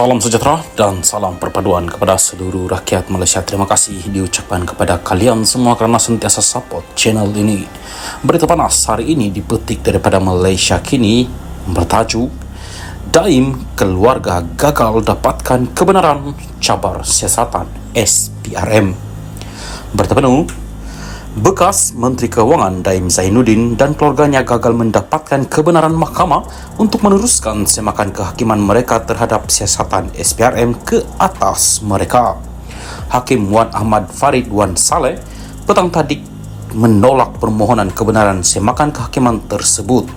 Salam sejahtera dan salam perpaduan kepada seluruh rakyat Malaysia. Terima kasih diucapkan kepada kalian semua kerana sentiasa support channel ini. Berita panas hari ini dipetik daripada Malaysia Kini bertajuk Daim Keluarga Gagal Dapatkan Kebenaran Cabar Siasatan SPRM. Berita penuh, bekas Menteri Kewangan Daim Zainuddin dan keluarganya gagal mendapatkan kebenaran mahkamah untuk meneruskan semakan kehakiman mereka terhadap siasatan SPRM ke atas mereka. Hakim Wan Ahmad Farid Wan Saleh petang tadi menolak permohonan kebenaran semakan kehakiman tersebut.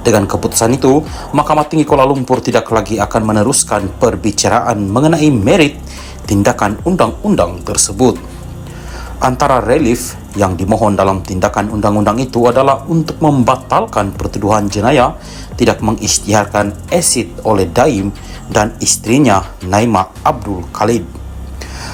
Dengan keputusan itu, Mahkamah Tinggi Kuala Lumpur tidak lagi akan meneruskan perbicaraan mengenai merit tindakan undang-undang tersebut. Antara relief yang dimohon dalam tindakan undang-undang itu adalah untuk membatalkan pertuduhan jenayah tidak mengisytiharkan asid oleh Daim dan istrinya Naima Abdul Khalid.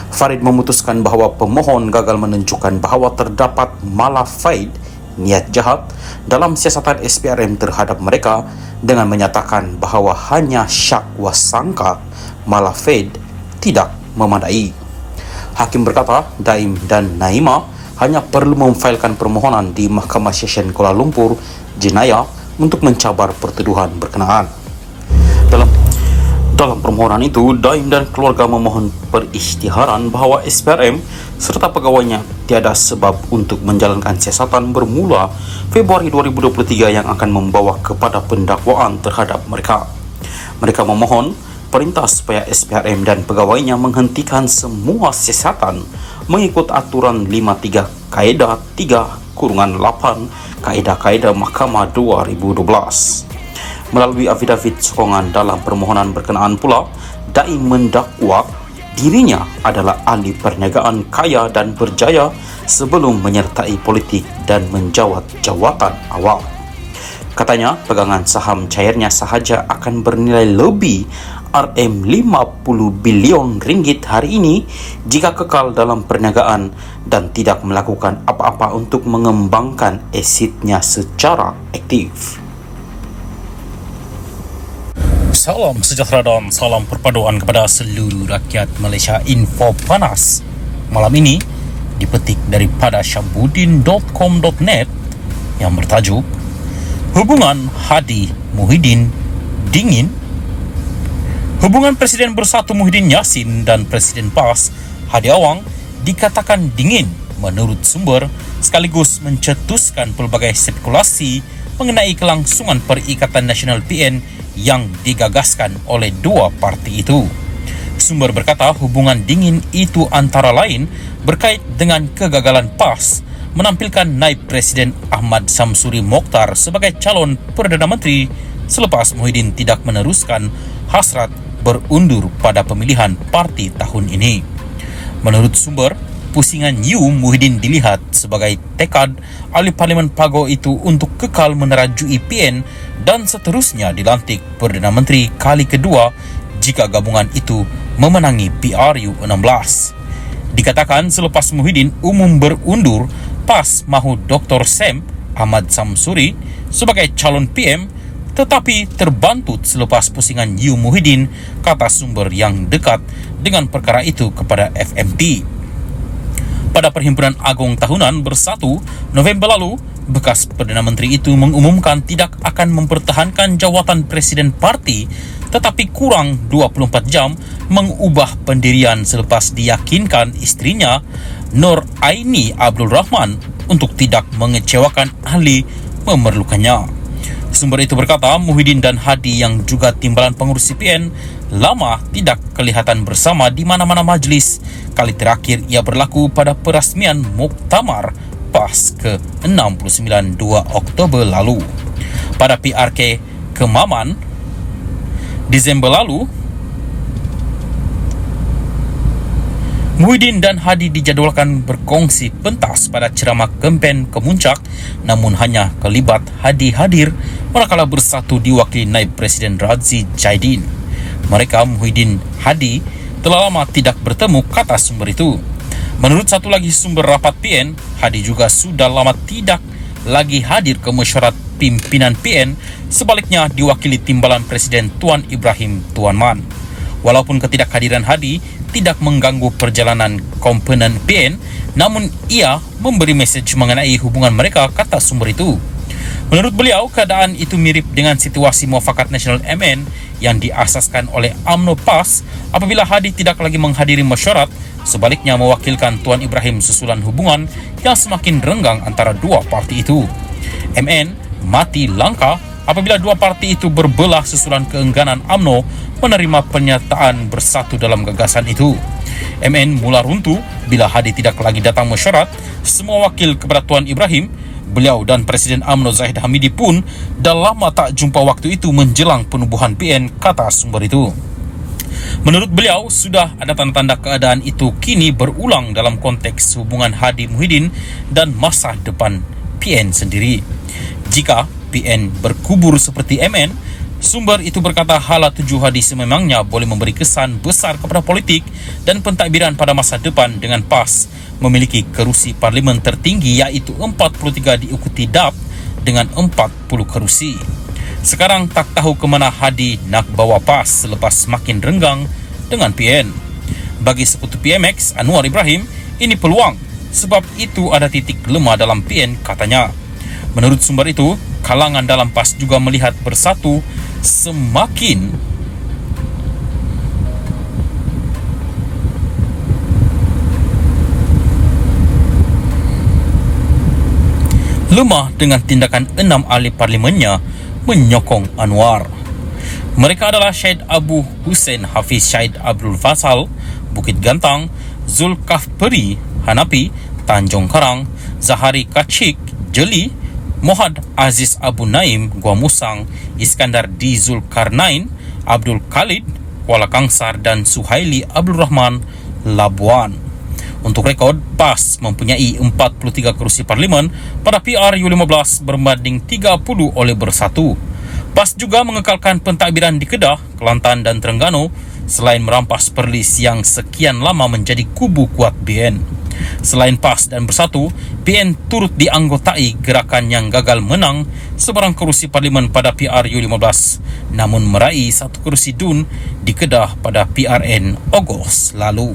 Farid memutuskan bahawa pemohon gagal menunjukkan bahawa terdapat malafaid, niat jahat dalam siasatan SPRM terhadap mereka dengan menyatakan bahawa hanya syak wasangka malafaid tidak memadai. Hakim berkata Daim dan Naima hanya perlu memfailkan permohonan di Mahkamah Session Kuala Lumpur Jenayah untuk mencabar pertuduhan berkenaan. Dalam permohonan itu, Daim dan keluarga memohon perisytiharan bahawa SPRM serta pegawainya tiada sebab untuk menjalankan siasatan bermula Februari 2023 yang akan membawa kepada pendakwaan terhadap mereka. Mereka memohon perintah supaya SPRM dan pegawainya menghentikan semua siasatan mengikut aturan 53 Kaedah 3/8 Kaedah-Kaedah Mahkamah 2012. Melalui afidavit sokongan dalam permohonan berkenaan pula, Daim mendakwa dirinya adalah ahli perniagaan kaya dan berjaya sebelum menyertai politik dan menjawat jawatan awal. Katanya, pegangan saham cairnya sahaja akan bernilai lebih RM50 bilion ringgit hari ini jika kekal dalam perniagaan dan tidak melakukan apa-apa untuk mengembangkan asidnya secara aktif. Salam sejahtera dan salam perpaduan kepada seluruh rakyat Malaysia. Info panas malam ini dipetik daripada syabudin.com.net yang bertajuk Hubungan Hadi Muhyiddin Dingin. Hubungan Presiden Bersatu Muhyiddin Yassin dan Presiden PAS Hadi Awang dikatakan dingin menurut sumber, sekaligus mencetuskan pelbagai spekulasi mengenai kelangsungan Perikatan Nasional PN yang digagaskan oleh dua parti itu. Sumber berkata hubungan dingin itu antara lain berkait dengan kegagalan PAS menampilkan Naib Presiden Ahmad Samsuri Mokhtar sebagai calon Perdana Menteri selepas Muhyiddin tidak meneruskan hasrat berundur pada pemilihan parti tahun ini. Menurut sumber, pusingan Yu Muhyiddin dilihat sebagai tekad ahli Parlimen Pago itu untuk kekal menerajui PN dan seterusnya dilantik Perdana Menteri kali kedua jika gabungan itu memenangi PRU 16. Dikatakan selepas Muhyiddin umum berundur, PAS mahu Dr. Sam Ahmad Samsuri sebagai calon PM tetapi terbantut selepas pusingan Yu Muhyiddin, kata sumber yang dekat dengan perkara itu kepada FMP. Pada Perhimpunan Agung Tahunan Bersatu November lalu, bekas Perdana Menteri itu mengumumkan tidak akan mempertahankan jawatan Presiden Parti tetapi kurang 24 jam mengubah pendirian selepas diyakinkan istrinya Nur Aini Abdul Rahman untuk tidak mengecewakan ahli memerlukannya. Sumber itu berkata Muhyiddin dan Hadi yang juga timbalan pengurus CPN lama tidak kelihatan bersama di mana-mana majlis. Kali terakhir ia berlaku pada perasmian Muktamar PAS ke-69 2 Oktober lalu. Pada PRK Kemaman Desember lalu, Muhyiddin dan Hadi dijadwalkan berkongsi pentas pada ceramah kempen Kemuncak, namun hanya kelibat Hadi hadir manakala Bersatu diwakili Naib Presiden Razi Jaidin. Mereka Muhyiddin Hadi telah lama tidak bertemu, kata sumber itu. Menurut satu lagi sumber rapat PN, Hadi juga sudah lama tidak lagi hadir ke mesyuarat pimpinan PN, sebaliknya diwakili timbalan Presiden Tuan Ibrahim Tuan Man. Walaupun ketidakhadiran Hadi tidak mengganggu perjalanan komponen PN, namun ia memberi mesej mengenai hubungan mereka, kata sumber itu. Menurut beliau, keadaan itu mirip dengan situasi Muafakat Nasional MN yang diasaskan oleh UMNO PAS apabila Hadi tidak lagi menghadiri mesyuarat, sebaliknya mewakilkan Tuan Ibrahim susulan hubungan yang semakin renggang antara dua parti itu. MN mati langkah apabila dua parti itu berbelah susulan keengganan UMNO menerima pernyataan bersatu dalam gagasan itu. MN mula runtuh bila Hadi tidak lagi datang mesyuarat. Semua wakil kepada Tuan Ibrahim, beliau dan Presiden UMNO Zahid Hamidi pun dah lama tak jumpa waktu itu menjelang penubuhan PN, kata sumber itu. Menurut beliau, sudah ada tanda-tanda keadaan itu kini berulang dalam konteks hubungan Hadi Muhyiddin dan masa depan PN sendiri. Jika PN berkubur seperti MN, sumber itu berkata hala tuju Hadi sememangnya boleh memberi kesan besar kepada politik dan pentadbiran pada masa depan dengan PAS memiliki kerusi parlimen tertinggi iaitu 43 diikuti DAP dengan 40 kerusi. Sekarang tak tahu ke mana Hadi nak bawa PAS selepas makin renggang dengan PN. Bagi sekutu PMX, Anwar Ibrahim, ini peluang sebab itu ada titik lemah dalam PN, katanya. Menurut sumber itu, kalangan dalam PAS juga melihat bersatu semakin lemah dengan tindakan 6 ahli parlimennya menyokong Anwar. Mereka adalah Syed Abu Hussein Hafiz Syed Abdul Fasal, Bukit Gantang, Zulkafli Hanapi, Tanjung Karang, Zahari Kachik, Jeli, Mohad Aziz Abu Naim, Gua Musang, Iskandar D. Zulkarnain, Abdul Khalid, Kuala Kangsar dan Suhaili Abdul Rahman, Labuan. Untuk rekod, PAS mempunyai 43 kerusi parlimen pada PRU15 berbanding 30 oleh Bersatu. PAS juga mengekalkan pentadbiran di Kedah, Kelantan dan Terengganu selain merampas Perlis yang sekian lama menjadi kubu kuat BN. Selain PAS dan Bersatu, PN turut dianggotai gerakan yang gagal menang sebarang kerusi parlimen pada PRU15 namun meraih 1 kerusi DUN di Kedah pada PRN Ogos lalu.